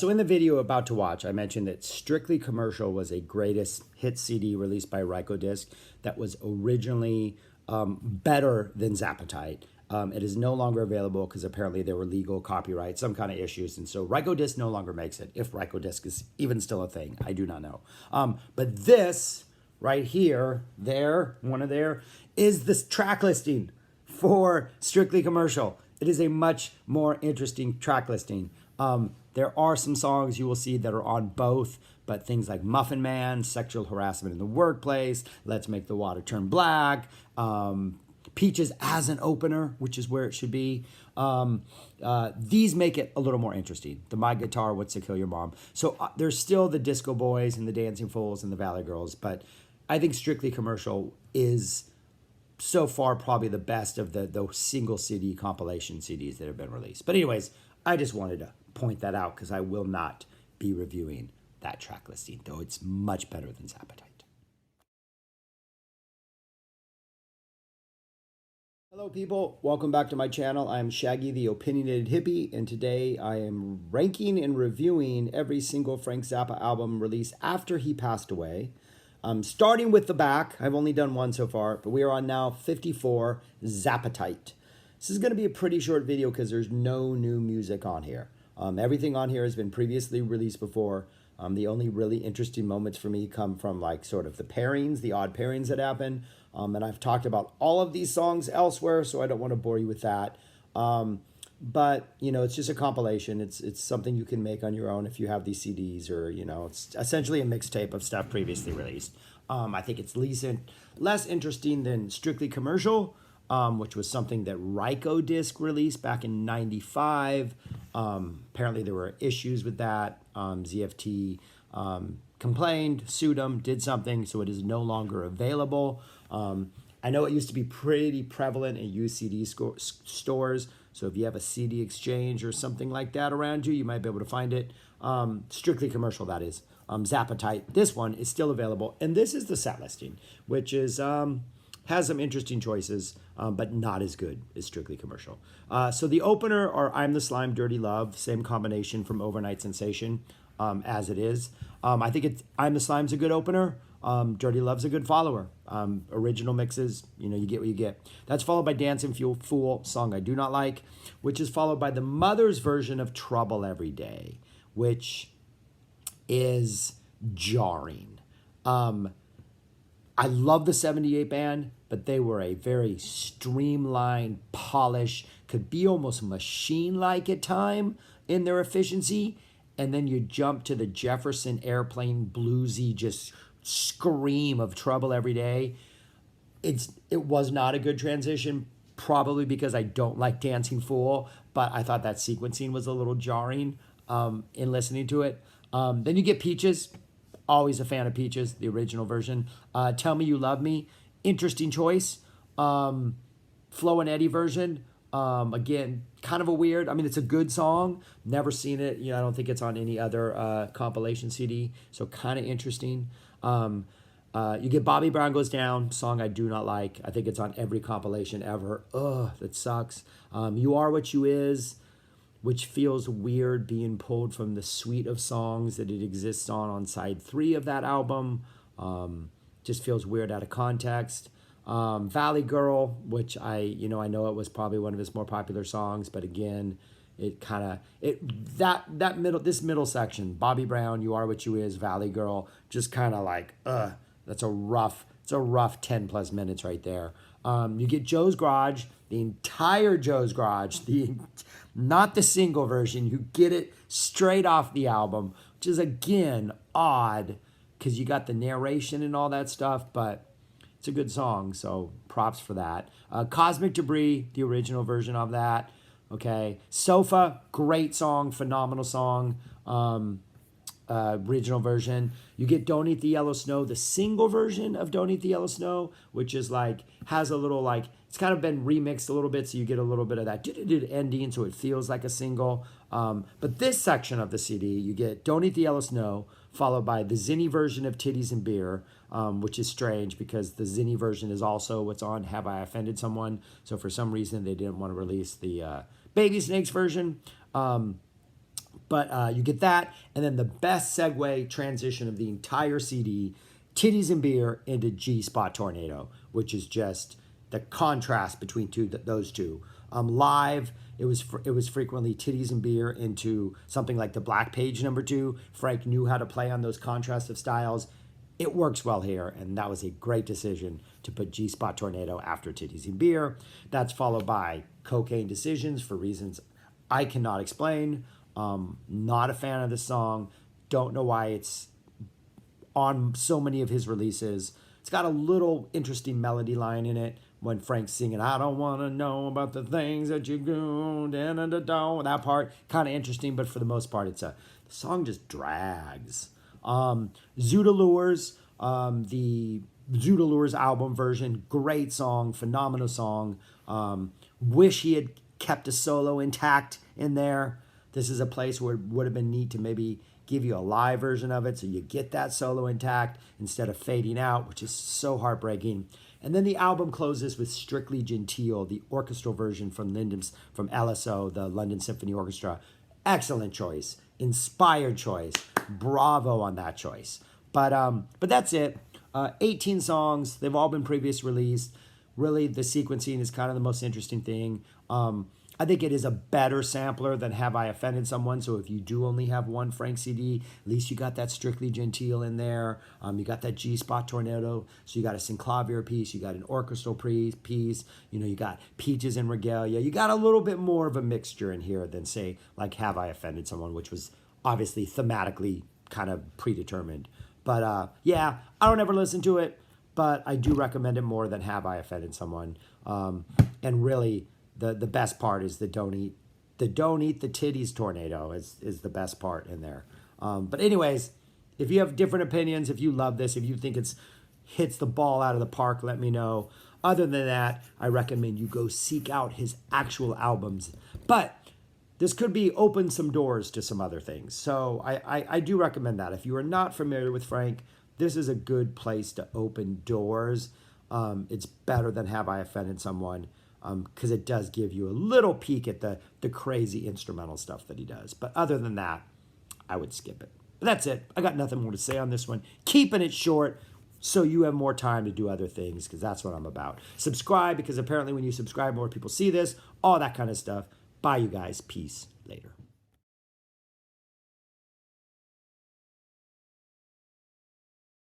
So in the video about to watch, I mentioned that Strictly Commercial was a greatest hit CD released by Disc that was originally better than ZAPPAtite. It is no longer available because apparently there were legal copyright, some kind of issues. And so Disc no longer makes it, if Disc is even still a thing. I do not know. But this right here, one of there, is the track listing for Strictly Commercial. It is a much more interesting track listing. There are some songs you will see that are on both, but things like Muffin Man, Sexual Harassment in the Workplace, Let's Make the Water Turn Black, Peaches as an opener, which is where it should be. These make it a little more interesting. The My Guitar, What's to Kill Your Mom. So there's still the Disco Boys and the Dancing Fools and the Valley Girls, but I think Strictly Commercial is so far probably the best of the single CD compilation CDs that have been released. But anyways, I just wanted to point that out because I will not be reviewing that track listing, though it's much better than ZAPPAtite. Hello people, welcome back to my channel. I'm Shaggy, the opinionated hippie, and today I am ranking and reviewing every single Frank Zappa album released after he passed away. Starting with the back, I've only done one so far, but we are on now 54, ZAPPAtite. This is going to be a pretty short video because there's no new music on here. Everything on here has been previously released before. The only really interesting moments for me come from like sort of the pairings, the odd pairings that happen. And I've talked about all of these songs elsewhere, so I don't want to bore you with that. But, you know, it's just a compilation. It's something you can make on your own if you have these CDs, or, you know, it's essentially a mixtape of stuff previously released. I think it's less interesting than Strictly Commercial, which was something that Disc released back in '95. Apparently there were issues with that. ZFT complained, sued them, did something, so it is no longer available. I know it used to be pretty prevalent in used CD stores, so if you have a CD exchange or something like that around you, you might be able to find it. Strictly Commercial, that is. ZAPPAtite, this one is still available, and this is the set listing, which is has some interesting choices, but not as good as Strictly Commercial. So the opener are I'm the Slime, Dirty Love, same combination from Overnight Sensation as it is. I think I'm the Slime's a good opener. Dirty Love's a good follower. Original mixes, you know, you get what you get. That's followed by Dancing Fool, song I do not like, which is followed by the Mother's version of Trouble Every Day, which is jarring. I love the 78 band, but they were a very streamlined, polished, could be almost machine-like at time in their efficiency. And then you jump to the Jefferson Airplane bluesy just scream of Trouble Every Day. It was not a good transition, probably because I don't like Dancing Fool, but I thought that sequencing was a little jarring in listening to it. Then you get Peaches. Always a fan of Peaches, the original version. Tell Me You Love Me, interesting choice. Flo and Eddie version, again, kind of a weird, I mean, it's a good song. Never seen it. You know, I don't think it's on any other compilation CD, so kind of interesting. You get Bobby Brown Goes Down, song I do not like. I think it's on every compilation ever. Ugh, that sucks. You Are What You Is, which feels weird being pulled from the suite of songs that it exists on side 3 of that album. Just feels weird out of context. Valley Girl, which I know it was probably one of his more popular songs, but again, this middle section, Bobby Brown, You Are What You Is, Valley Girl, just kind of like, it's a rough 10 plus minutes right there. You get Joe's Garage, the entire Joe's Garage, not the single version. You get it straight off the album, which is, again, odd because you got the narration and all that stuff, but it's a good song, so props for that. Cosmic Debris, the original version of that. Okay. Sofa, great song, phenomenal song. Original version. You get Don't Eat the Yellow Snow, the single version of Don't Eat the Yellow Snow, which is like, has a little like, it's kind of been remixed a little bit, so you get a little bit of that ending, so it feels like a single. But this section of the CD, you get Don't Eat the Yellow Snow, followed by the Zinni version of Titties and Beer, which is strange because the Zinni version is also what's on Have I Offended Someone? So for some reason, they didn't want to release the Baby Snakes version. But you get that, and then the best segue transition of the entire CD, Titties and Beer into G-Spot Tornado, which is just the contrast between those two. Live, it was frequently Titties and Beer into something like the Black Page #2. Frank knew how to play on those contrastive styles. It works well here, and that was a great decision to put G-Spot Tornado after Titties and Beer. That's followed by Cocaine Decisions for reasons I cannot explain. Not a fan of the song. Don't know why it's on so many of his releases. It's got a little interesting melody line in it when Frank's singing, I don't want to know about the things that you do. That part, kind of interesting, but for the most part, the song just drags. Zoodalures, the Zoodalures album version, great song, phenomenal song. Wish he had kept a solo intact in there. This is a place where it would have been neat to maybe give you a live version of it so you get that solo intact instead of fading out, which is so heartbreaking. And then the album closes with Strictly Genteel, the orchestral version from LSO, the London Symphony Orchestra. Excellent choice, inspired choice. Bravo on that choice. But that's it. 18 songs. They've all been previous released. Really, the sequencing is kind of the most interesting thing. I think it is a better sampler than Have I Offended Someone. So if you do only have one Frank CD, at least you got that Strictly Genteel in there. You got that G-Spot Tornado. So you got a synclavier piece. You got an orchestral piece. You got Peaches and Regalia. You got a little bit more of a mixture in here than, say, like Have I Offended Someone, which was obviously thematically kind of predetermined. But yeah, I don't ever listen to it, but I do recommend it more than Have I Offended Someone. And really, the best part is the Don't Eat the Titties Tornado is the best part in there. But anyways, if you have different opinions, if you love this, if you think it's hits the ball out of the park, let me know. Other than that, I recommend you go seek out his actual albums. But this could be open some doors to some other things. So I do recommend that. If you are not familiar with Frank, this is a good place to open doors. It's better than Have I Offended Someone, because it does give you a little peek at the crazy instrumental stuff that he does. But other than that, I would skip it. But that's it. I got nothing more to say on this one. Keeping it short so you have more time to do other things, because that's what I'm about. Subscribe, because apparently when you subscribe, more people see this, all that kind of stuff. Bye, you guys. Peace. Later.